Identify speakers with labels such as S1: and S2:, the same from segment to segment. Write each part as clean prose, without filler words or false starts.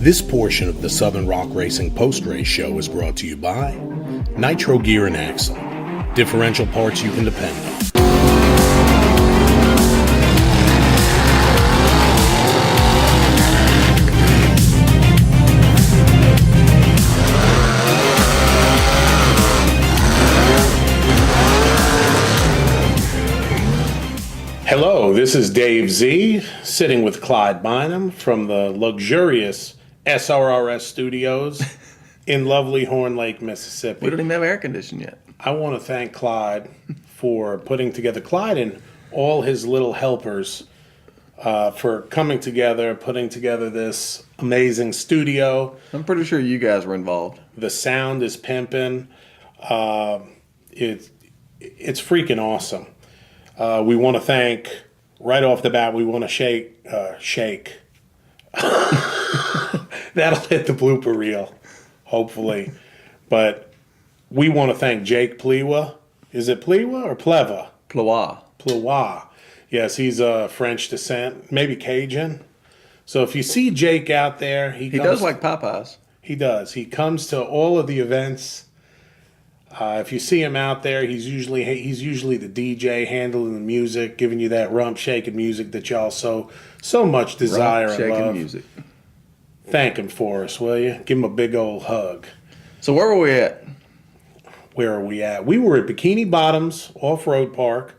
S1: This portion of the Southern Rock Racing post-race show is brought to you by Nitro Gear and Axle, differential parts you can depend on. Hello, this is Dave Z, sitting with Clyde Bynum from the luxurious SRRS studios in lovely Horn Lake, Mississippi.
S2: We don't even have air conditioning yet.
S1: I want to thank Clyde for putting together, Clyde and all his little helpers, for coming together, putting together this amazing studio.
S2: I'm pretty sure you guys were involved.
S1: The sound is pimping. It's freaking awesome. We want to thank, right off the bat, we want to shake. That'll hit the blooper reel, hopefully. But we want to thank Jake Plewa. Is it Plewa or Pleva?
S2: Plois.
S1: Plewa. Yes, he's French descent, maybe Cajun. So if you see Jake out there, he
S2: does like Popeyes.
S1: He does. He comes to all of the events. If you see him out there, he's usually the DJ handling the music, giving you that rump shaking music that y'all so much desire and love.
S2: Music.
S1: Thank him for us, will you? Give him a big old hug.
S2: So where were we at?
S1: Where are we at? We were at Bikini Bottoms Off-Road Park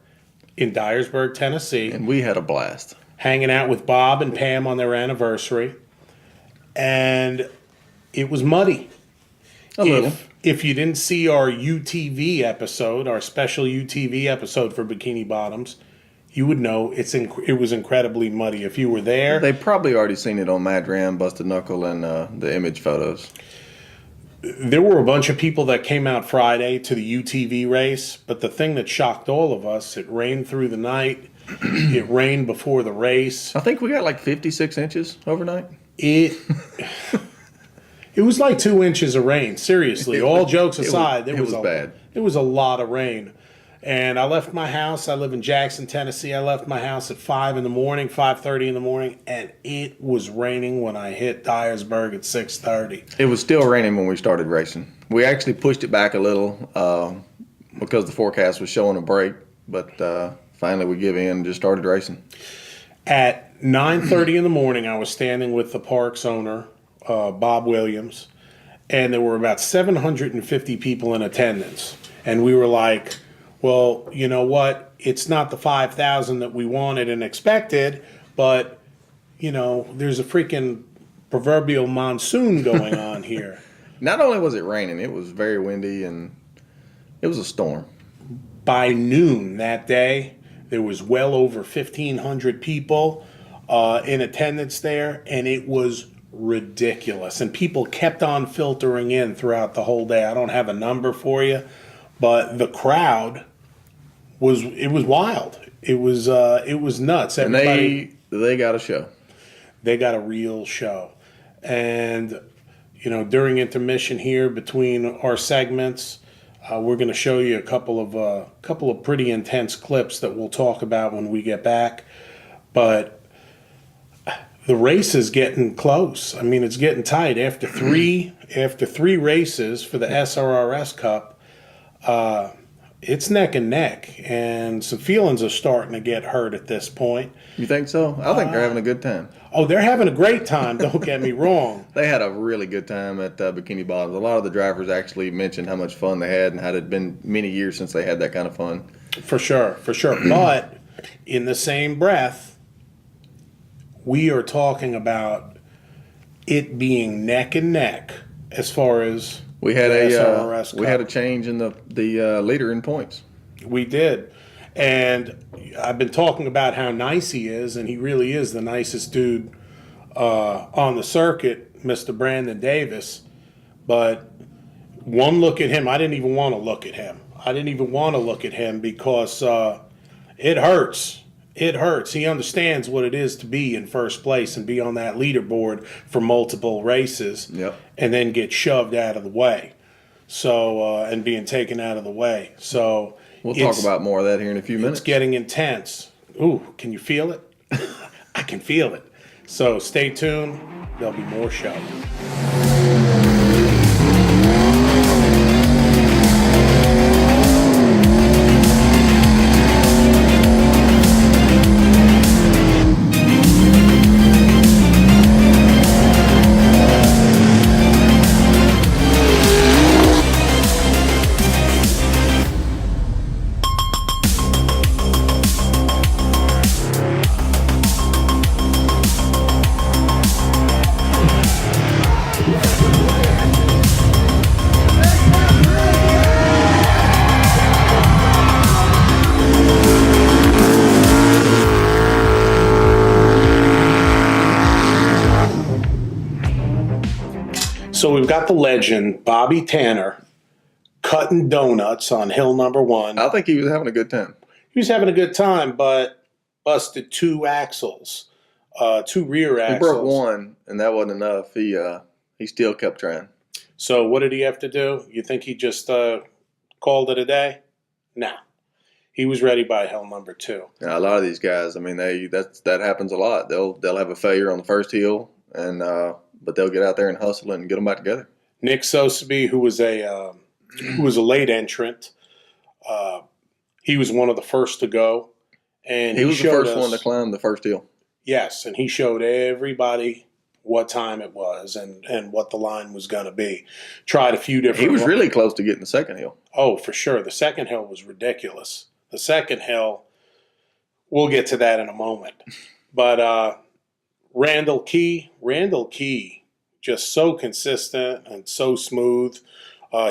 S1: in Dyersburg, Tennessee.
S2: And we had a blast.
S1: Hanging out with Bob and Pam on their anniversary. And it was muddy.
S2: A little.
S1: If you didn't see our UTV episode, our special UTV episode for Bikini Bottoms, you would know it was incredibly muddy. If you were there,
S2: they probably already seen it on Mad Ram, Busted Knuckle, and the image photos.
S1: There were a bunch of people that came out Friday to the UTV race, but the thing that shocked all of us, it rained through the night. It rained before the race.
S2: I think we got like 56 inches overnight.
S1: It was like 2 inches of rain. Seriously, all jokes aside,
S2: it was bad.
S1: It was a lot of rain. And I left my house. I live in Jackson, Tennessee. I left my house at 5:30 in the morning, and it was raining when I hit Dyersburg at 6:30.
S2: It was still raining when we started racing. We actually pushed it back a little because the forecast was showing a break, but finally we give in and just started racing.
S1: At 9:30 in the morning, I was standing with the park's owner, Bob Williams, and there were about 750 people in attendance. And we were like, well, you know what? It's not the 5,000 that we wanted and expected, but, you know, there's a freaking proverbial monsoon going on here.
S2: Not only was it raining, it was very windy and it was a storm.
S1: By noon that day, there was well over 1,500 people in attendance there, and it was ridiculous. And people kept on filtering in throughout the whole day. I don't have a number for you, but the crowd was wild. It was nuts.
S2: Everybody, and they got a show.
S1: They got a real show. And you know, during intermission here between our segments, we're going to show you a couple of pretty intense clips that we'll talk about when we get back. But the race is getting close. I mean, it's getting tight. After three races for the SRRS Cup, it's neck and neck, and some feelings are starting to get hurt at this point.
S2: You think so? I think they're having a good time.
S1: Oh, they're having a great time. Don't get me wrong.
S2: They had a really good time at Bikini Bottoms. A lot of the drivers actually mentioned how much fun they had and how it had been many years since they had that kind of fun. For sure. But in the same breath, we are talking about it being neck and neck as far as we had a change in the leader in points.
S1: We did. And I've been talking about how nice he is, and he really is the nicest dude on the circuit, Mr. Brandon Davis. But one look at him, I didn't even want to look at him. Because it hurts. It hurts. He understands what it is to be in first place and be on that leaderboard for multiple races.
S2: Yep.
S1: And then get shoved out of the way. So, and being taken out of the way. So
S2: we'll talk about more of that here in a few minutes.
S1: It's getting intense. Ooh, can you feel it? I can feel it. So stay tuned. there'll be more show. So we've got the legend, Bobby Tanner, cutting donuts on hill number 1.
S2: I think he was having a good time.
S1: He was having a good time, but busted 2 axles, 2 rear axles.
S2: He broke one, and that wasn't enough. He still kept trying.
S1: So what did he have to do? You think he just called it a day? No. He was ready by hill number 2.
S2: Now, a lot of these guys, I mean, that happens a lot. They'll have a failure on the first hill, and but they'll get out there and hustle and get them back together.
S1: Nick Soseby, who was a late entrant, he was one of the first to go, and
S2: he was the first one to climb the first hill.
S1: Yes, and he showed everybody what time it was and what the line was going to be. Tried a few different.
S2: He was really close to getting the second hill.
S1: Oh, for sure. The second hill was ridiculous. The second hill, we'll get to that in a moment. But Randall Key, just so consistent and so smooth.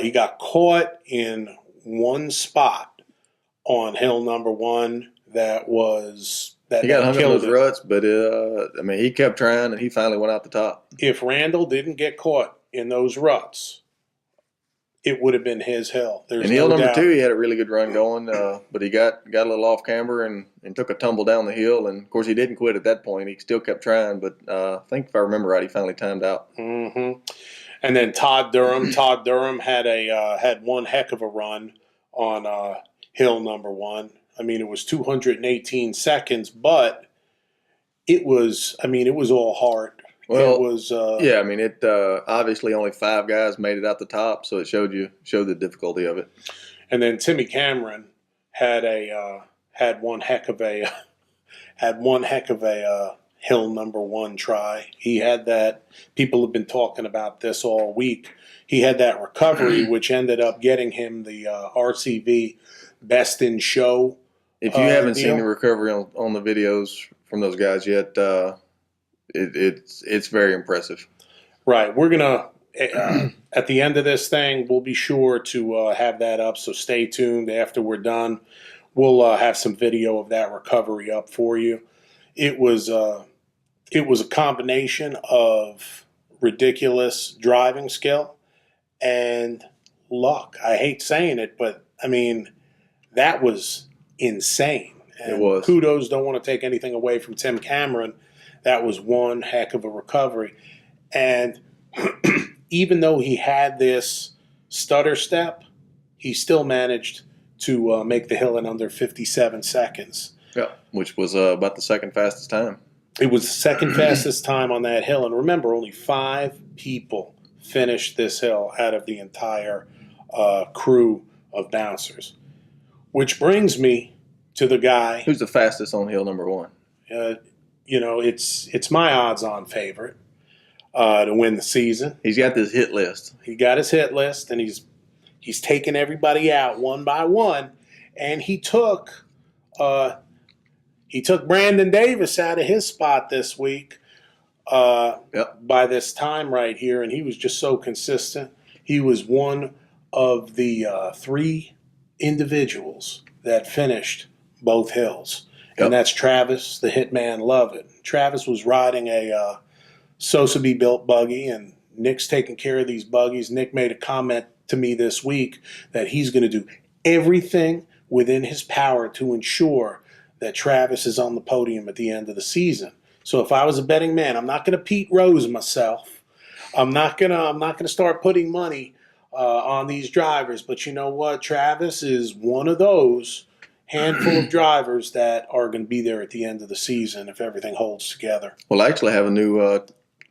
S1: He got caught in one spot on hill number 1 that
S2: he got hung up in those ruts, but I mean, he kept trying, and he finally went out the top.
S1: If Randall didn't get caught in those ruts, it would have been his hill. There's
S2: hill number 2, he had a really good run going, but he got a little off camber and took a tumble down the hill. And of course, he didn't quit at that point. He still kept trying, but I think if I remember right, he finally timed out.
S1: Mm-hmm. And then Todd Durham had one heck of a run on hill number 1. I mean, it was 218 seconds, but it was all hard.
S2: Well,
S1: it was
S2: yeah. I mean, it obviously only 5 guys made it out the top, so it showed the difficulty of it.
S1: And then Timmy Cameron had one heck of a hill number 1 try. He had that. People have been talking about this all week. He had that recovery, which ended up getting him the RCV Best in Show.
S2: If you haven't seen the recovery on the videos from those guys yet, it's very impressive.
S1: Right. We're gonna at the end of this thing, we'll be sure to have that up. So stay tuned. After we're done, we'll have some video of that recovery up for you. It was a combination of ridiculous driving skill and luck. I hate saying it, but I mean, that was insane. And
S2: it was.
S1: Kudos, don't want to take anything away from Tim Cameron. That was one heck of a recovery. And even though he had this stutter step, he still managed to make the hill in under 57 seconds.
S2: Yeah, which was about the second fastest time.
S1: It was the second fastest time on that hill. And remember, only 5 people finished this hill out of the entire crew of bouncers. Which brings me to the guy.
S2: Who's the fastest on hill number 1?
S1: It's my odds-on favorite to win the season.
S2: He's got this hit list.
S1: He got his hit list, and he's taking everybody out one by one. And he took Brandon Davis out of his spot this week by this time right here, and he was just so consistent. He was one of the 3 individuals that finished both hills.
S2: Yep.
S1: And that's Travis, the Hitman Lovett. Travis was riding a Soseby built buggy, and Nick's taking care of these buggies. Nick made a comment to me this week that he's going to do everything within his power to ensure that Travis is on the podium at the end of the season. So if I was a betting man, I'm not going to Pete Rose myself. I'm not gonna start putting money on these drivers. But you know what? Travis is one of those handful of drivers that are going to be there at the end of the season if everything holds together.
S2: Well, I actually have a new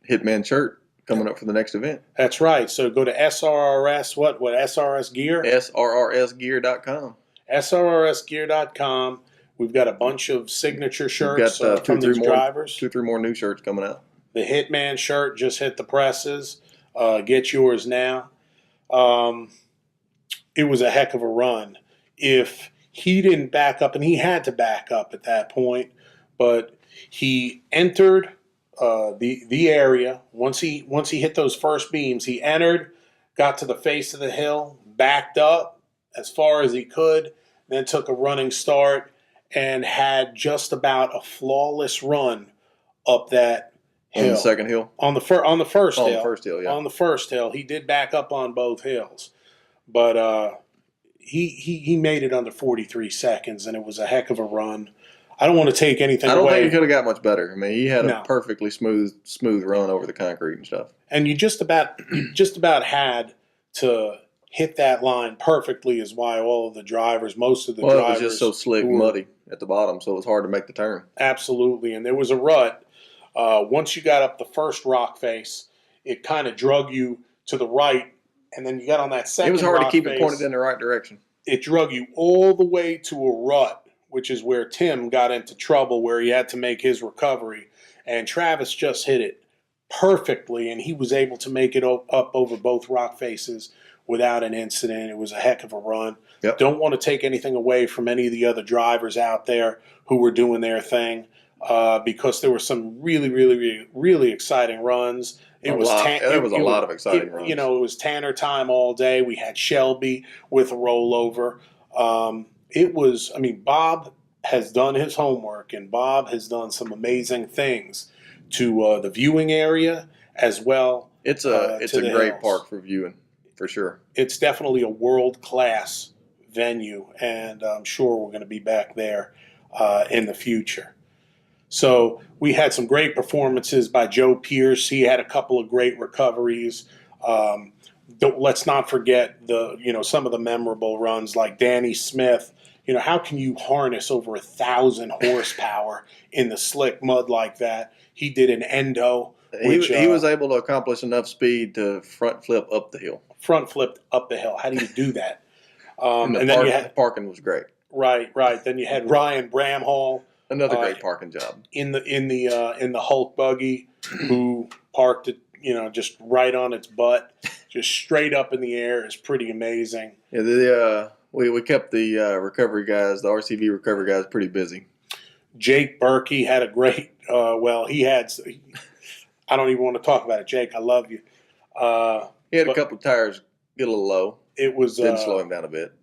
S2: Hitman shirt coming up for the next event.
S1: That's right. So go to SRRS, what SRRS Gear?
S2: SRRSgear.com.
S1: SRRSgear.com. We've got a bunch of signature shirts from these drivers.
S2: 2-3 more new shirts coming out.
S1: The Hitman shirt just hit the presses. Get yours now. It was a heck of a run. If he didn't back up, and he had to back up at that point, but he entered the area. Once he hit those first beams, he entered, got to the face of the hill, backed up as far as he could, then took a running start and had just about a flawless run up that hill.
S2: On the second hill?
S1: On the first hill.
S2: On the first hill, yeah.
S1: On the first hill. He did back up on both hills. But he made it under 43 seconds, and it was a heck of a run. I don't want to take anything away.
S2: I don't think he could have got much better. I mean, he had a perfectly smooth run over the concrete and stuff.
S1: And you just about had to hit that line perfectly, is why all of the drivers, most of the drivers,
S2: it was just so slick and muddy at the bottom, so it was hard to make the turn.
S1: Absolutely, and there was a rut. Once you got up the first rock face, it kind of drug you to the right, and then you got on that second.
S2: It was hard
S1: to
S2: keep it pointed in the right direction.
S1: It drug you all the way to a rut, which is where Tim got into trouble, where he had to make his recovery, and Travis just hit it perfectly, and he was able to make it up over both rock faces without an incident. It was a heck of a run.
S2: Yep.
S1: Don't want to take anything away from any of the other drivers out there who were doing their thing, because there were some really, really, really, really exciting runs.
S2: There was a lot of exciting runs.
S1: You know, it was Tanner time all day. We had Shelby with a rollover. Bob has done his homework, and Bob has done some amazing things to the viewing area as well.
S2: It's a great park for viewing, for sure.
S1: It's definitely a world-class venue, and I'm sure we're going to be back there in the future. So we had some great performances by Joe Pierce. He had a couple of great recoveries. Let's not forget some of the memorable runs like Danny Smith. You know, how can you harness over 1,000 horsepower in the slick mud like that? He did an endo.
S2: He was able to accomplish enough speed to front flip up the hill.
S1: Front flipped up the hill. How do you do that?
S2: The parking was great.
S1: Right. Then you had Ryan Bramhall.
S2: Another great parking job
S1: in the Hulk buggy, who parked it, just right on its butt, just straight up in the air. Is pretty amazing.
S2: Yeah, we kept the recovery guys, the RCV recovery guys, pretty busy. Jake
S1: Berkey had a great. I don't even want to talk about it, Jake. I love you.
S2: He had a couple of tires get a little low.
S1: It was
S2: didn't slow him down a bit.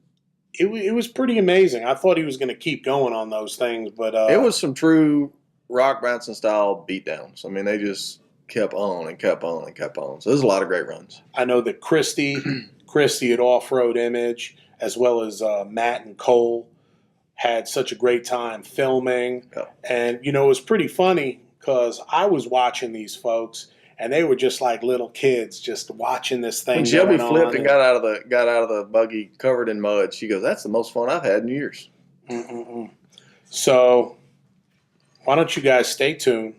S1: It was pretty amazing. I thought he was going to keep going on those things, but
S2: it was some true rock bouncing style beatdowns. I mean, they just kept on and kept on and kept on. So there's a lot of great runs.
S1: I know that Christy at Off-Road Image, as well as Matt and Cole, had such a great time filming.
S2: Yeah.
S1: And, it was pretty funny because I was watching these folks, and they were just like little kids just watching this thing.
S2: When Shelby flipped and got out of the buggy covered in mud, she goes, "That's the most fun I've had in years."
S1: So why don't you guys stay tuned,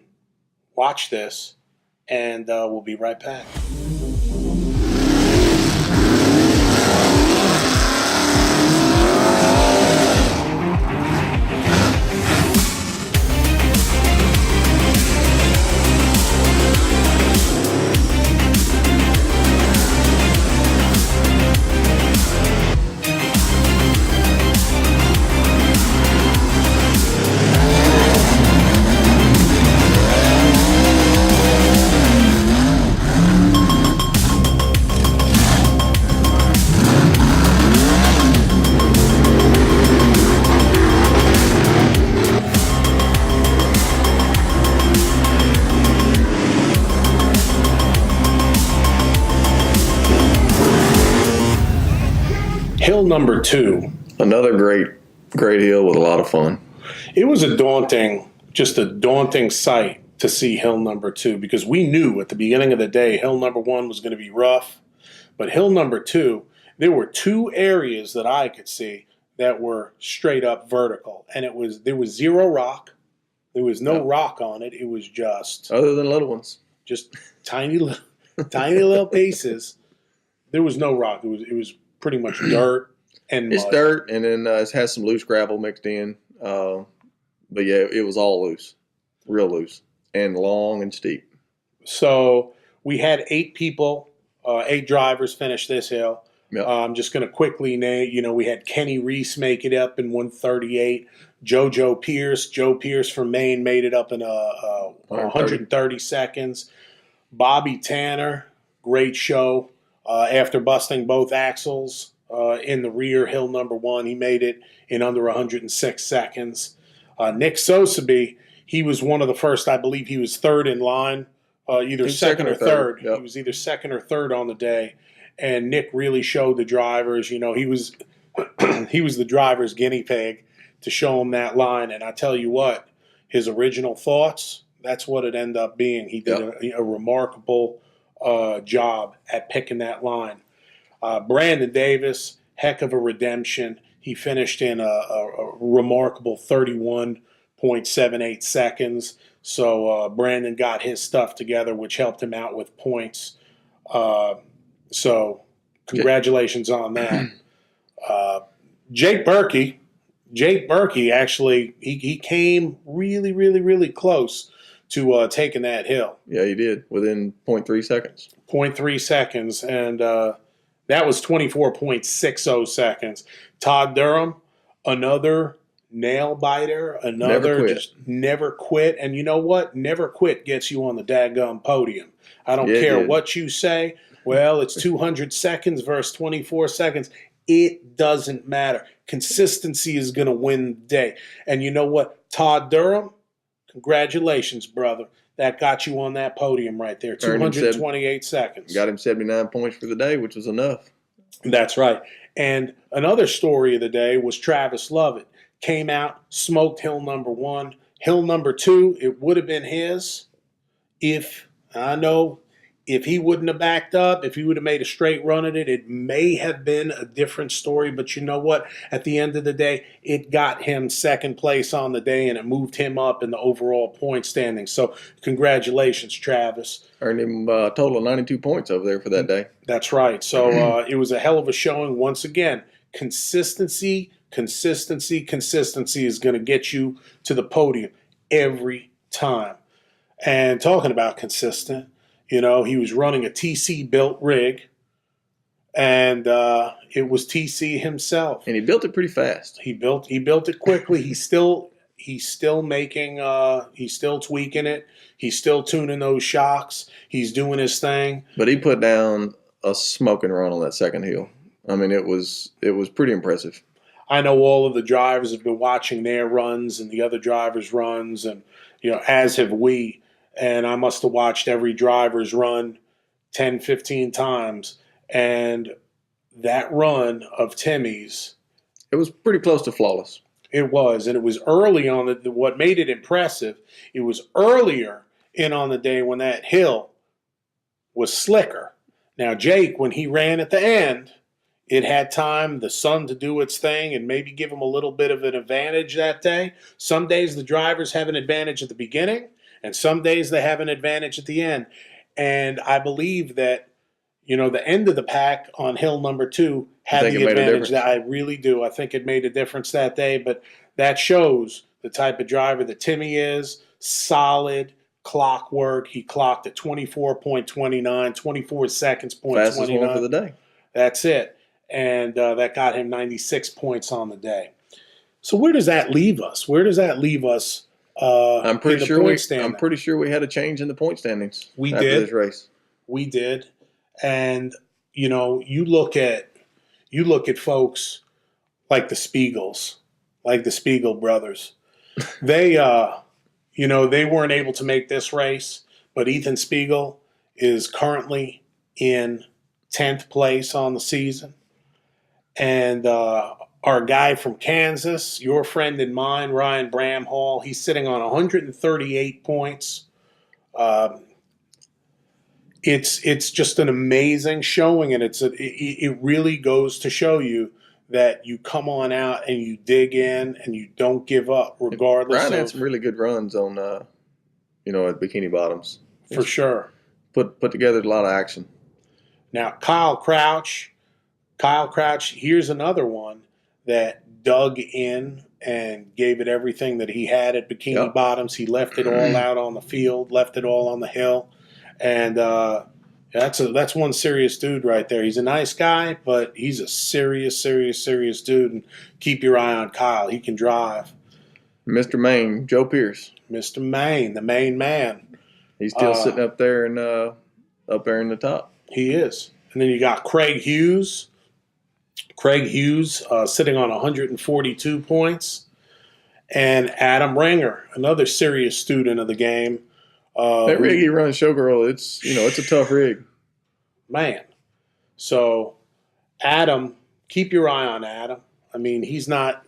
S1: watch this, and we'll be right back. Hill number 2.
S2: Another great hill with a lot of fun.
S1: It was a daunting sight to see hill number 2, because we knew at the beginning of the day hill number 1 was going to be rough. But hill number 2, there were 2 areas that I could see that were straight up vertical. And there was zero rock. There was no rock on it. It was just...
S2: Other than little ones.
S1: just tiny little pieces. There was no rock. It was pretty much dirt and
S2: It's
S1: mud.
S2: dirt, and then it has some loose gravel mixed in. But yeah, it was all loose, real loose, and long and steep.
S1: So we had 8 people, 8 drivers finish this hill.
S2: Yep.
S1: I'm just going to quickly name, we had Kenny Reese make it up in 138. Joe Pierce from Maine made it up in 130 seconds. Bobby Tanner, great show. After busting both axles in the rear hill number 1, he made it in under 106 seconds. Nick Sosaby, he was one of the first, I believe he was third in line, either second or third.
S2: Yep.
S1: He was either second or third on the day. And Nick really showed the drivers, he was he was the driver's guinea pig to show them that line. And I tell you what, his original thoughts, that's what it ended up being. He did a remarkable job at picking that line. Brandon Davis, heck of a redemption. He finished in a remarkable 31.78 seconds. So Brandon got his stuff together, which helped him out with points. So congratulations on that. Jake Berkey actually, he came really, really, really close to taking that hill.
S2: Yeah, he did within 0.3 seconds.
S1: 0.3 seconds, and that was 24.60 seconds. Todd Durham, another nail biter, never quit. And you know what? Never quit gets you on the daggum podium. I don't care what you say. Well, it's 200 seconds versus 24 seconds. It doesn't matter. Consistency is going to win the day. And you know what? Todd Durham, congratulations, brother. That got you on that podium right there. 228 seconds.
S2: Got him 79 points for the day, which was enough.
S1: That's right. And another story of the day was Travis Lovett. Came out, smoked hill number 1. Hill number 2, it would have been his if he wouldn't have backed up, if he would have made a straight run at it, it may have been a different story. But you know what? At the end of the day, it got him second place on the day, and it moved him up in the overall point standing. So congratulations, Travis.
S2: Earned him a total of 92 points over there for that day.
S1: That's right. So it was a hell of a showing. Once again, consistency is going to get you to the podium every time. And talking about consistent, he was running a TC built rig, and it was TC himself.
S2: And he built it pretty fast.
S1: He built it quickly. He's still making, he's still tweaking it. He's still tuning those shocks. He's doing his thing.
S2: But he put down a smoking run on that second hill. I mean, it was pretty impressive.
S1: I know all of the drivers have been watching their runs and the other drivers' runs, and as have we. And I must have watched every driver's run 10, 15 times. And that run of Timmy's,
S2: it was pretty close to flawless.
S1: It was. And it was early on what made it impressive, it was earlier in on the day when that hill was slicker. Now, Jake, when he ran at the end, it had time, the sun to do its thing and maybe give him a little bit of an advantage that day. Some days the drivers have an advantage at the beginning, and some days they have an advantage at the end. And I believe that, the end of the pack on hill number 2 had the advantage. That I really do. I think it made a difference that day. But that shows the type of driver that Timmy is. Solid, clockwork. He clocked at 24.29, 24 seconds,
S2: fastest one for the day.
S1: That's it. And that got him 96 points on the day. So where does that leave us?
S2: I'm pretty sure we had a change in the point standings.
S1: We
S2: after
S1: did
S2: this race.
S1: We did, and you look at folks like the Spiegels, like the Spiegel brothers. They they weren't able to make this race, but Ethan Spiegel is currently in 10th place on the season, and our guy from Kansas, your friend and mine, Ryan Bramhall, he's sitting on 138 points. It's just an amazing showing, and it really goes to show you that you come on out and you dig in and you don't give up, regardless.
S2: Ryan had some really good runs on, at Bikini Bottoms
S1: for sure.
S2: put together a lot of action.
S1: Now, Kyle Crouch, here's another one that dug in and gave it everything that he had at Bikini
S2: Yep.
S1: Bottoms. He left it all out on the field, left it all on the hill, and that's one serious dude right there. He's a nice guy, but he's a serious dude. And keep your eye on Kyle. He can drive.
S2: Mr. Maine, Joe Pierce.
S1: Mr. Maine, the main man.
S2: He's still sitting up there in the top.
S1: He is. And then you got Craig Hughes. Sitting on 142 points. And Adam Ringer, another serious student of the game.
S2: That rig he runs, Showgirl, it's a tough rig.
S1: Man. So Adam, keep your eye on Adam. I mean, he's not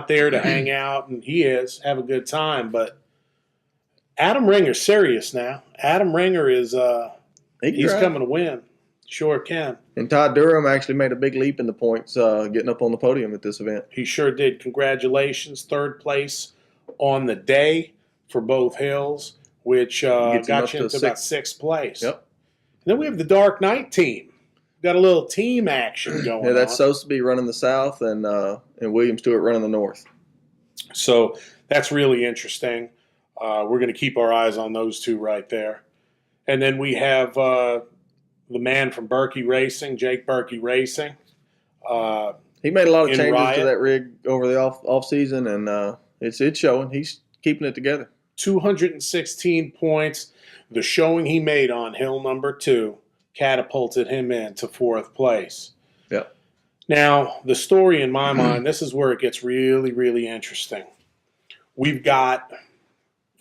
S1: there to hang out, and he is, have a good time, but Adam Ringer's serious now. Adam Ringer is he's coming to win. Sure can.
S2: And Todd Durham actually made a big leap in the points, getting up on the podium at this event.
S1: He sure did. Congratulations. Third place on the day for both hills, which got you into about sixth place.
S2: Yep.
S1: And then we have the Dark Knight team. Got a little team action going on.
S2: Yeah, that's supposed to be running the south and William Stewart running the north.
S1: So that's really interesting. We're going to keep our eyes on those two right there. And then we have the man from Berkey Racing, Jake Berkey Racing.
S2: He made a lot of changes
S1: Riot.
S2: to that rig over the off season, and it's showing. He's keeping it together.
S1: 216 points. The showing he made on hill number 2 catapulted him into 4th place.
S2: Yep.
S1: Now, the story in my mind, this is where it gets really, really interesting. We've got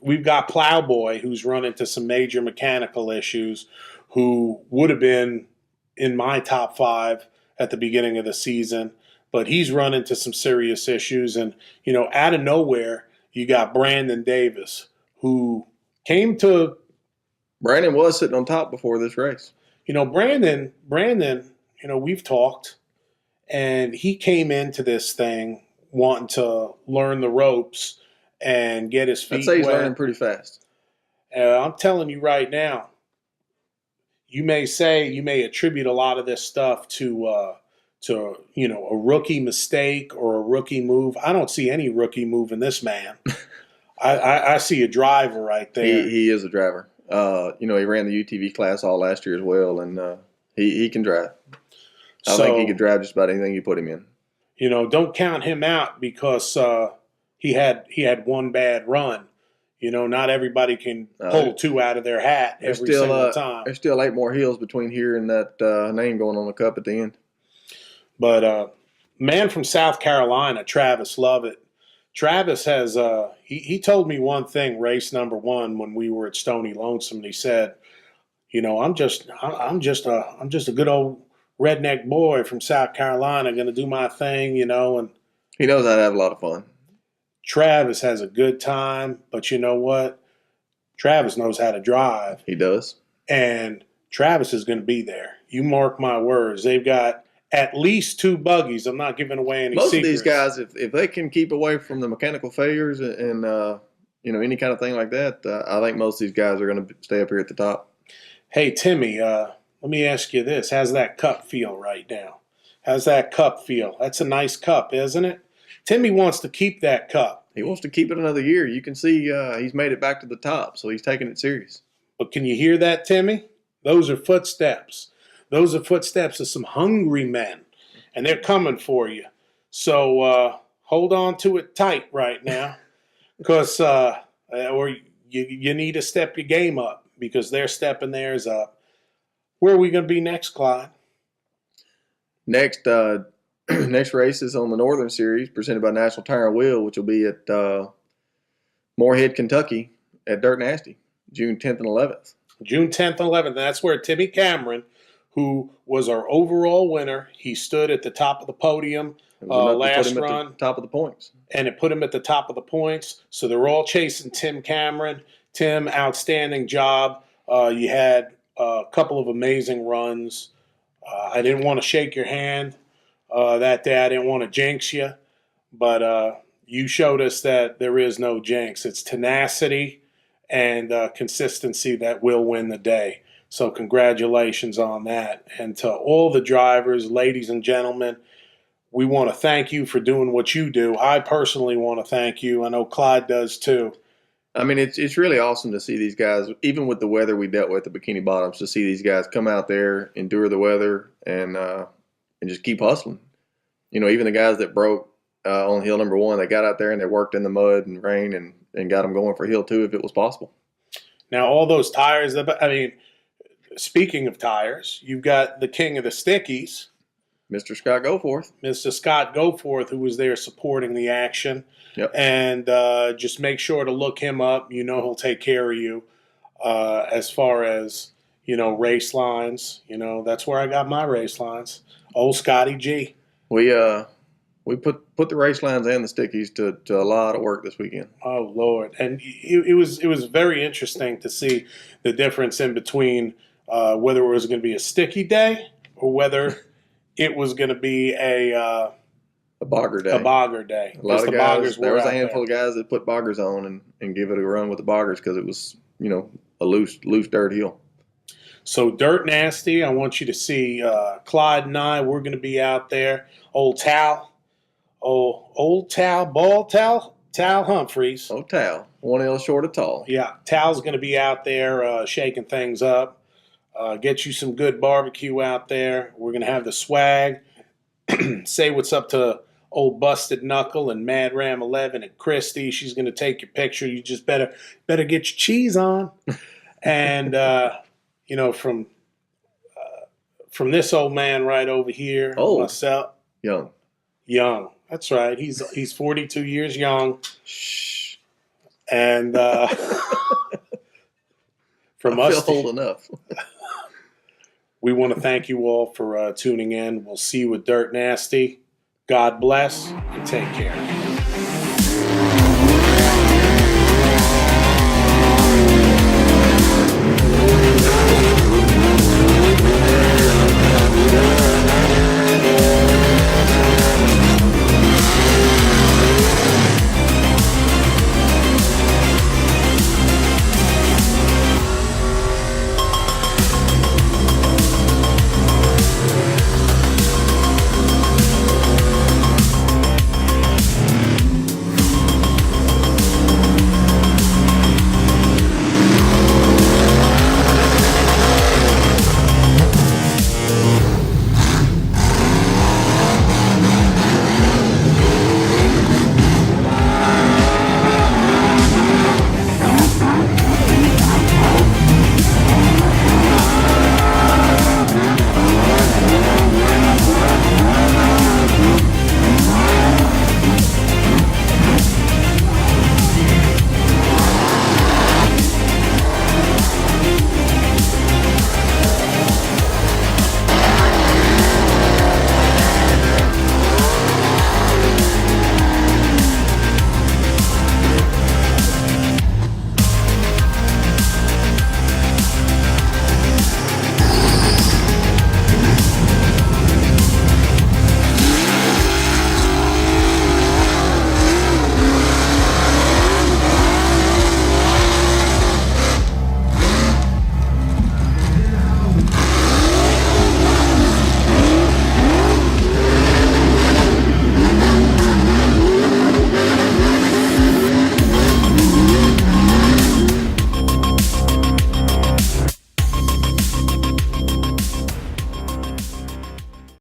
S1: Plowboy, who's run into some major mechanical issues, who would have been in my top 5 at the beginning of the season, but he's run into some serious issues. And, out of nowhere, you got Brandon Davis, who came to...
S2: Brandon was sitting on top before this race.
S1: Brandon, we've talked, and he came into this thing wanting to learn the ropes and get his feet
S2: I'd say he's
S1: wet.
S2: learning pretty fast.
S1: I'm telling you right now, you may attribute a lot of this stuff to a rookie mistake or a rookie move. I don't see any rookie move in this man. I see a driver right there.
S2: He is a driver. He ran the UTV class all last year as well, and he can drive. I think he could drive just about anything you put him in.
S1: Don't count him out because he had one bad run. Not everybody can pull 2 out of their hat every single time.
S2: There's still 8 more hills between here and that name going on the cup at the end.
S1: But man from South Carolina, Travis Lovett. Travis has he told me one thing race number 1 when we were at Stony Lonesome, and he said, I'm just a good old redneck boy from South Carolina, going to do my thing, and
S2: he knows how to have a lot of fun.
S1: Travis has a good time, but you know what? Travis knows how to drive.
S2: He does.
S1: And Travis is going to be there. You mark my words. They've got at least 2 buggies. I'm not giving away any secrets.
S2: Most of these guys, if they can keep away from the mechanical failures and any kind of thing like that, I think most of these guys are going to stay up here at the top.
S1: Hey, Timmy, let me ask you this. How's that cup feel right now? How's that cup feel? That's a nice cup, isn't it? Timmy wants to keep that cup.
S2: He wants to keep it another year. You can see he's made it back to the top, so he's taking it serious.
S1: But can you hear that, Timmy? Those are footsteps. Those are footsteps of some hungry men, and they're coming for you. So hold on to it tight right now, because or you need to step your game up because they're stepping theirs up. Where are we going to be next, Clyde?
S2: Next race is on the Northern Series presented by National Tire and Wheel, which will be at Moorhead, Kentucky at Dirt Nasty, June 10th and 11th.
S1: June 10th and 11th. That's where Timmy Cameron, who was our overall winner, he stood at the top of the podium last run.
S2: At the top of the points.
S1: And it put him at the top of the points. So they're all chasing Tim Cameron. Tim, outstanding job. You had a couple of amazing runs. I didn't want to shake your hand that day. I didn't want to jinx you. But you showed us that there is no jinx. It's tenacity and consistency that will win the day. So congratulations on that. And to all the drivers, ladies and gentlemen, we want to thank you for doing what you do. I personally want to thank you. I know Clyde does too.
S2: I mean, it's really awesome to see these guys, even with the weather we dealt with at Bikini Bottoms, to see these guys come out there, endure the weather, and just keep hustling. You know, even the guys that broke on hill number 1, they got out there and they worked in the mud and rain and got them going for hill 2 if it was possible.
S1: Now, all those tires, I mean, speaking of tires, you've got the king of the stickies,
S2: Mr. Scott Goforth.
S1: Mr. Scott Goforth, who was there supporting the action.
S2: Yep.
S1: And just make sure to look him up. You know he'll take care of you as far as, race lines. That's where I got my race lines. Old Scotty G.
S2: We put the race lines and the stickies to a lot of work this weekend.
S1: Oh, Lord. And it was very interesting to see the difference in between whether it was going to be a sticky day or whether it was going to be a
S2: bogger day.
S1: A bogger day.
S2: A lot of guys. There was a handful of guys that put boggers on and give it a run with the boggers because it was, a loose dirt hill.
S1: So Dirt Nasty, I want you to see Clyde and I. We're going to be out there. Old Tal Humphreys.
S2: Oh, Tal. 1 L short of tall.
S1: Yeah, Tal's going to be out there shaking things up. Get you some good barbecue out there. We're going to have the swag. Say what's up to old Busted Knuckle and Mad Ram 11 and Christy. She's going to take your picture. You just better get your cheese on. And from this old man right over here, myself, young. That's right. He's 42 years young.
S2: Shh.
S1: And from
S2: I
S1: us,
S2: feel old enough.
S1: We want to thank you all for tuning in. We'll see you with Dirt Nasty. God bless and take care.